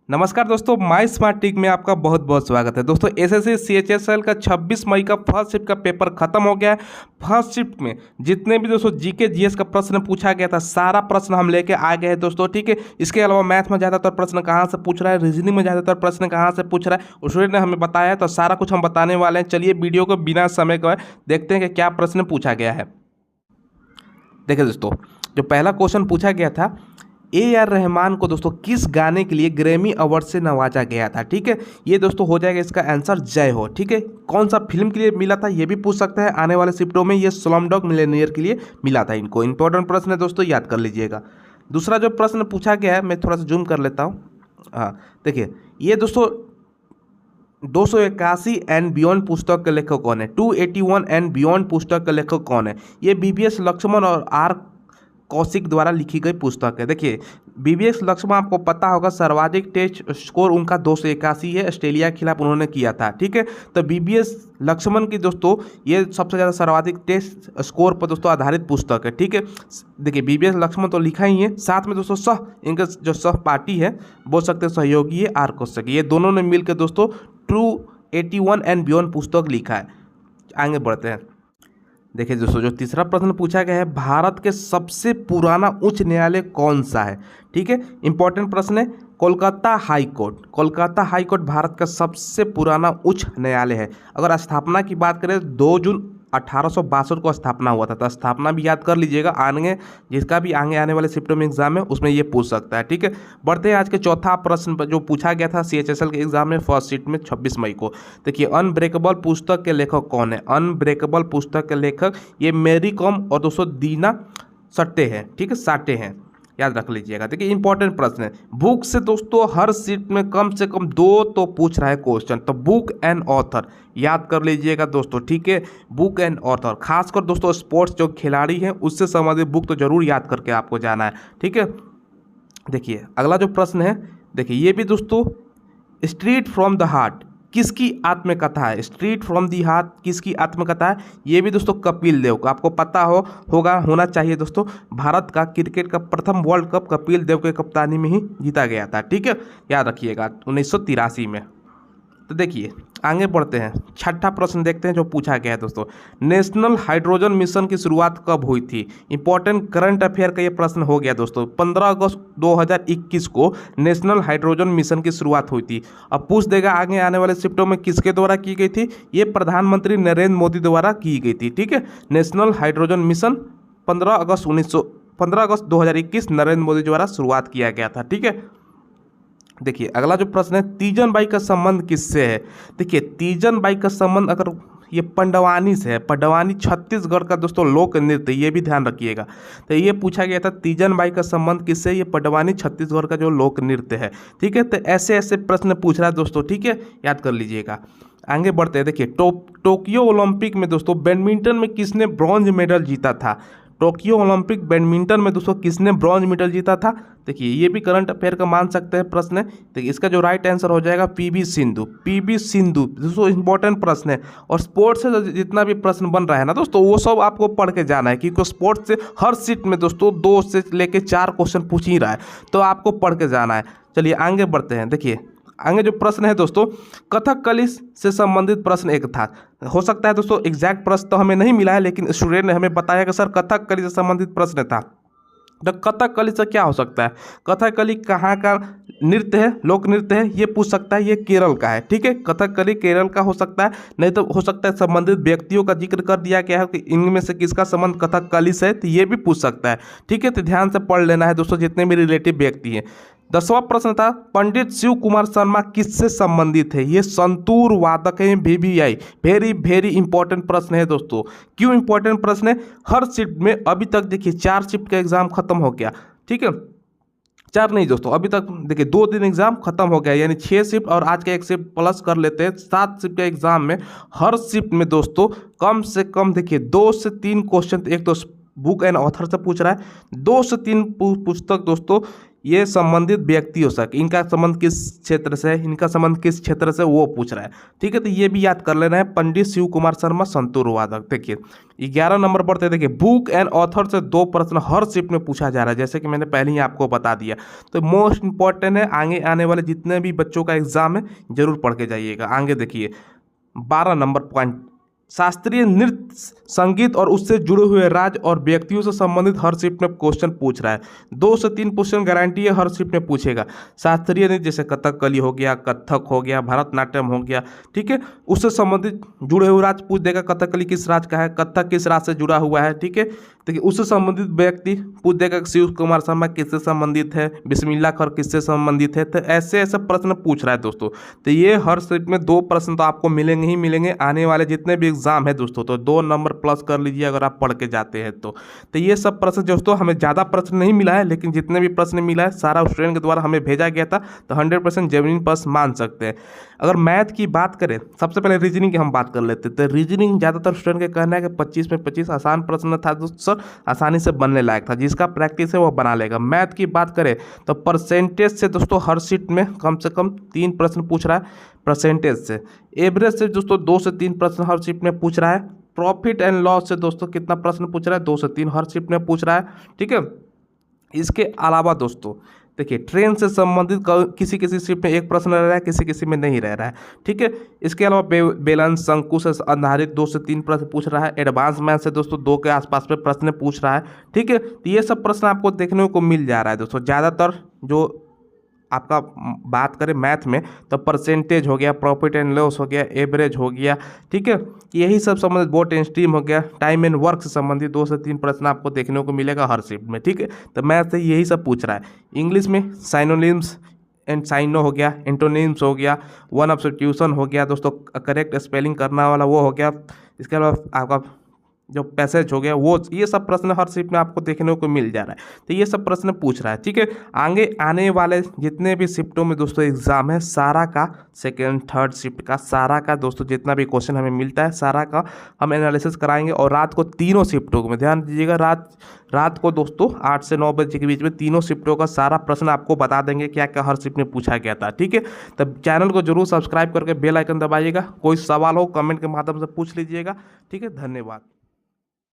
नमस्कार दोस्तों, माई स्मार्ट टिक में आपका बहुत बहुत स्वागत है। दोस्तों एसएससी सीएचएसएल का 26 मई का फर्स्ट शिफ्ट का पेपर खत्म हो गया है। फर्स्ट शिफ्ट में जितने भी दोस्तों जीके जीएस का प्रश्न पूछा गया था, सारा प्रश्न हम लेके आ गए हैं दोस्तों, ठीक है। इसके अलावा मैथ में ज़्यादातर प्रश्न कहाँ से पूछ रहा है, रीजनिंग में ज़्यादातर प्रश्न कहाँ से पूछ रहा है, स्टूडेंट ने हमें बताया है, तो सारा कुछ हम बताने वाले हैं। चलिए वीडियो को बिना समय के देखते हैं कि क्या प्रश्न पूछा गया है। देखिए दोस्तों, जो पहला क्वेश्चन पूछा गया था, AR रहमान को दोस्तों किस गाने के लिए ग्रैमी अवार्ड से नवाजा गया था, ठीक है। ये दोस्तों हो जाएगा इसका आंसर जय हो, ठीक है। कौन सा फिल्म के लिए मिला था ये भी पूछ सकता है आने वाले शिफ्टों में। ये स्लमडॉग मिलियनेयर के लिए मिला था इनको। इंपॉर्टेंट प्रश्न है दोस्तों, याद कर लीजिएगा। दूसरा जो प्रश्न पूछा गया है, मैं थोड़ा सा जूम कर लेता हूँ। हाँ देखिए, ये दोस्तों 281 एंड बियॉन्ड पुस्तक के लेखक कौन है, 281 एंड बियॉन्ड पुस्तक के लेखक कौन है। ये BBS लक्ष्मण और R कौशिक द्वारा लिखी गई पुस्तक है। देखिए BBS लक्ष्मण आपको पता होगा, सर्वाधिक टेस्ट स्कोर उनका 281 है, ऑस्ट्रेलिया के खिलाफ उन्होंने किया था, ठीक है। तो BBS लक्ष्मण की दोस्तों ये सबसे ज़्यादा सर्वाधिक टेस्ट स्कोर पर दोस्तों आधारित पुस्तक है, ठीक है। देखिए BBS लक्ष्मण तो लिखा ही है, साथ में दोस्तों इनके जो सहपाठी है, बोल सकते हैं सहयोगी है, R कौशिक। ये दोनों ने मिलकर दोस्तों 281 एंड बियॉन्ड पुस्तक लिखा है। आगे बढ़ते हैं। देखिए दोस्तों, जो तीसरा प्रश्न पूछा गया है, भारत के सबसे पुराना उच्च न्यायालय कौन सा है, ठीक है। इंपॉर्टेंट प्रश्न है। Kolkata high court. Kolkata high court Bharat का सबसे पुराना उच्च न्यायालय है। अगर स्थापना की बात करें, 2 जून 1862 को स्थापना हुआ था, तो स्थापना भी याद कर लीजिएगा। आगे जिसका भी आगे आने वाले शिफ्टों में एग्जाम है उसमें ये पूछ सकता है, ठीक है। बढ़ते हैं आज के चौथा प्रश्न पर, जो पूछा गया था CHSL के एग्जाम में फर्स्ट शिफ्ट में 26 मई को। देखिए अनब्रेकेबल पुस्तक के लेखक कौन है। अनब्रेकेबल पुस्तक के लेखक ये मेरी कॉम और दोस्तों दीना सट्टे हैं, ठीक है, साटे हैं, याद रख लीजिएगा। देखिए इंपॉर्टेंट प्रश्न है। बुक से दोस्तों हर सीट में कम से कम 2 तो पूछ रहा है क्वेश्चन, तो बुक एंड ऑथर याद कर लीजिएगा दोस्तों, ठीक है। बुक एंड ऑथर, खासकर दोस्तों स्पोर्ट्स जो खिलाड़ी हैं उससे संबंधित बुक तो जरूर याद करके आपको जाना है, ठीक है। देखिए अगला जो प्रश्न है, देखिए ये भी दोस्तों स्ट्रीट फ्रॉम द हार्ट किसकी आत्मकथा है। स्ट्रीट फ्रॉम दी हार्ट किसकी आत्मकथा है। ये भी दोस्तों कपिल देव का, आपको पता होना चाहिए दोस्तों। भारत का क्रिकेट का प्रथम वर्ल्ड कप कपिल देव के कप्तानी में ही जीता गया था, ठीक है, याद रखिएगा 1983 में। तो देखिए आगे बढ़ते हैं। छठा प्रश्न देखते हैं जो पूछा गया है दोस्तों, नेशनल हाइड्रोजन मिशन की शुरुआत कब हुई थी। इंपॉर्टेंट करंट अफेयर का ये प्रश्न हो गया दोस्तों। 15 अगस्त 2021 को नेशनल हाइड्रोजन मिशन की शुरुआत हुई थी। अब पूछ देगा आगे आने वाले शिफ्टों में किसके द्वारा की गई थी। ये प्रधानमंत्री नरेंद्र मोदी द्वारा की गई थी, ठीक है। नेशनल हाइड्रोजन मिशन 15 अगस्त 2021 नरेंद्र मोदी द्वारा शुरुआत किया गया था, ठीक है। देखिए अगला जो प्रश्न है, तीजन बाई का संबंध किससे है। देखिए तीजन बाई का संबंध अगर ये पंडवानी से है। पंडवानी छत्तीसगढ़ का दोस्तों लोक नृत्य, ये भी ध्यान रखिएगा। तो ये पूछा गया था तीजन बाई का संबंध किससे, ये पंडवानी छत्तीसगढ़ का जो लोक नृत्य है, ठीक है। तो ऐसे ऐसे प्रश्न पूछ रहा है दोस्तों, ठीक है, याद कर लीजिएगा। आगे बढ़ते हैं। देखिए टोक्यो ओलंपिक में दोस्तों बैडमिंटन में किसने ब्रॉन्ज मेडल जीता था। टोक्यो ओलंपिक बैडमिंटन में दोस्तों किसने ब्रॉन्ज मेडल जीता था। देखिए ये भी करंट अफेयर का मान सकते हैं प्रश्न है। देखिए इसका जो राइट आंसर हो जाएगा PV सिंधु। PV सिंधु दोस्तों इंपॉर्टेंट प्रश्न है। और स्पोर्ट्स से जितना भी प्रश्न बन रहा है ना दोस्तों, वो सब आपको पढ़ के जाना है, क्योंकि स्पोर्ट्स से हर सीट में दोस्तों 2 से लेके 4 क्वेश्चन पूछ ही रहा है, तो आपको पढ़ के जाना है। चलिए आगे बढ़ते हैं। देखिए आगे जो प्रश्न है दोस्तों, कथकली से संबंधित प्रश्न एक था। हो सकता है दोस्तों एग्जैक्ट प्रश्न तो हमें नहीं मिला है, लेकिन स्टूडेंट ने हमें बताया कि सर कथकली से संबंधित प्रश्न था। तो कथकली से क्या हो सकता है, कथकली कहाँ का नृत्य है, लोक नृत्य है, ये पूछ सकता है। ये केरल का है, ठीक है। कथकली केरल का हो सकता है, नहीं तो हो सकता है संबंधित व्यक्तियों का जिक्र कर दिया गया है कि इनमें से किसका संबंध कथकली से है, तो ये भी पूछ सकता है, ठीक है। तो ध्यान से पढ़ लेना है दोस्तों जितने भी रिलेटिव व्यक्ति हैं। 10वां प्रश्न था, पंडित शिव कुमार शर्मा किससे संबंधित है। ये संतूर वादक हैं, VVI। वेरी वेरी इंपॉर्टेंट प्रश्न है दोस्तों। क्यों इंपॉर्टेंट प्रश्न है, हर शिफ्ट में अभी तक देखिए 4 शिफ्ट का एग्जाम खत्म हो गया, ठीक है। 4 नहीं दोस्तों, अभी तक देखिए 2 दिन एग्जाम खत्म हो गया, यानी 6 शिफ्ट और आज का 1 शिफ्ट प्लस कर लेते हैं, 7 शिफ्ट के एग्जाम में हर शिफ्ट में दोस्तों कम से कम देखिए 2 से 3 क्वेश्चन, एक तो बुक एंड ऑथर से पूछ रहा है, 2 से 3 पुस्तक दोस्तों ये संबंधित व्यक्ति हो सके, इनका संबंध किस क्षेत्र से है, इनका संबंध किस क्षेत्र से, वो पूछ रहा है। ठीक है, तो ये भी याद कर लेना है। पंडित शिव कुमार शर्मा संतूर वादक। देखिए 11 नंबर पर थे, देखिए बुक एंड ऑथर से 2 प्रश्न हर शिफ्ट में पूछा जा रहा है, जैसे कि मैंने पहले ही आपको बता दिया। तो मोस्ट इंपॉर्टेंट है, आगे आने वाले जितने भी बच्चों का एग्जाम है जरूर पढ़ के जाइएगा। आगे देखिए 12 नंबर पॉइंट, शास्त्रीय नृत्य संगीत और उससे जुड़े हुए राज्य और व्यक्तियों से संबंधित हर शिफ्ट में क्वेश्चन पूछ रहा है। 2 से 3 क्वेश्चन गारंटी है हर शिफ्ट में पूछेगा। शास्त्रीय नृत्य जैसे कथकली हो गया, कथक हो गया, भरतनाट्यम हो गया, ठीक है, उससे संबंधित जुड़े हुए राज्य पूछ देगा। कथकली किस राज्य का है, कथक किस राज्य से जुड़ा हुआ है, ठीक है। देखिए उससे संबंधित व्यक्ति पूछ देगा शिव कुमार शर्मा किससे संबंधित है, बिस्मिल्लाह खान किससे संबंधित है। तो ऐसे ऐसे प्रश्न पूछ रहा है दोस्तों। तो ये हर शिफ्ट में 2 प्रश्न तो आपको मिलेंगे ही मिलेंगे। आने वाले जितने भी एग्जाम है दोस्तों, तो 2 नंबर प्लस कर लीजिए अगर आप पढ़ के जाते हैं तो। ये सब प्रश्न दोस्तों, हमें ज़्यादा प्रश्न नहीं मिला है, लेकिन जितने भी प्रश्न मिला है सारा स्टूडेंट के द्वारा हमें भेजा गया था, तो 100% जेन्युइन पास मान सकते हैं। अगर मैथ की बात करें, सबसे पहले रीजनिंग की हम बात कर लेते हैं। तो रीजनिंग ज़्यादातर स्टूडेंट का कहना है कि 25 में 25 आसान प्रश्न था दोस्तों, आसानी से बनने लायक था, जिसका प्रैक्टिस है वो बना लेगा। मैथ की बात करें तो परसेंटेज से दोस्तों हर शीट में कम से कम 3 प्रश्न पूछ रहा है परसेंटेज से। एवरेज से दोस्तों 2 से 3 प्रश्न हर शिफ्ट में पूछ रहा है। प्रॉफिट एंड लॉस से दोस्तों कितना प्रश्न पूछ रहा है, 2 से 3 हर शिफ्ट में पूछ रहा है, ठीक है। इसके अलावा दोस्तों देखिए ट्रेन से संबंधित किसी किसी शिफ्ट में 1 प्रश्न रह रहा है, किसी किसी में नहीं रह रहा है, ठीक है। इसके अलावा बेलन शंकु से आधारित 2 से 3 प्रश्न पूछ रहा है। एडवांस मैथ से दोस्तों 2 के आसपास पे प्रश्न पूछ रहा है, ठीक है। तो ये सब प्रश्न आपको देखने को मिल जा रहा है दोस्तों। ज़्यादातर जो आपका बात करें मैथ में तो परसेंटेज हो गया, प्रॉफिट एंड लॉस हो गया, एवरेज हो गया, ठीक है, यही सब संबंधित बोट एंड स्ट्रीम हो गया, टाइम एंड वर्क से संबंधित 2 से 3 प्रश्न आपको देखने को मिलेगा हर शिफ्ट में, ठीक है। तो मैथ से यही सब पूछ रहा है। इंग्लिश में साइनोनिम्स एंड साइनो हो गया, एंटोनिम्स हो गया, वन सब्स्टिट्यूशन हो गया दोस्तों, करेक्ट स्पेलिंग करना वाला वो हो गया। इसके अलावा आपका जो पैसेज हो गया वो, ये सब प्रश्न हर शिफ्ट में आपको देखने को मिल जा रहा है। तो ये सब प्रश्न पूछ रहा है, ठीक है। आगे आने वाले जितने भी शिफ्टों में दोस्तों एग्जाम है, सारा का सेकेंड थर्ड शिफ्ट का सारा का दोस्तों जितना भी क्वेश्चन हमें मिलता है सारा का हम एनालिसिस कराएंगे। और रात को तीनों शिफ्टों में ध्यान दीजिएगा, रात को दोस्तों 8 से 9 बजे के बीच में तीनों शिफ्टों का सारा प्रश्न आपको बता देंगे क्या क्या हर शिफ्ट में पूछा गया था, ठीक है। तब चैनल को जरूर सब्सक्राइब करके बेल आइकन दबाइएगा। कोई सवाल हो कमेंट के माध्यम से पूछ लीजिएगा, ठीक है। धन्यवाद।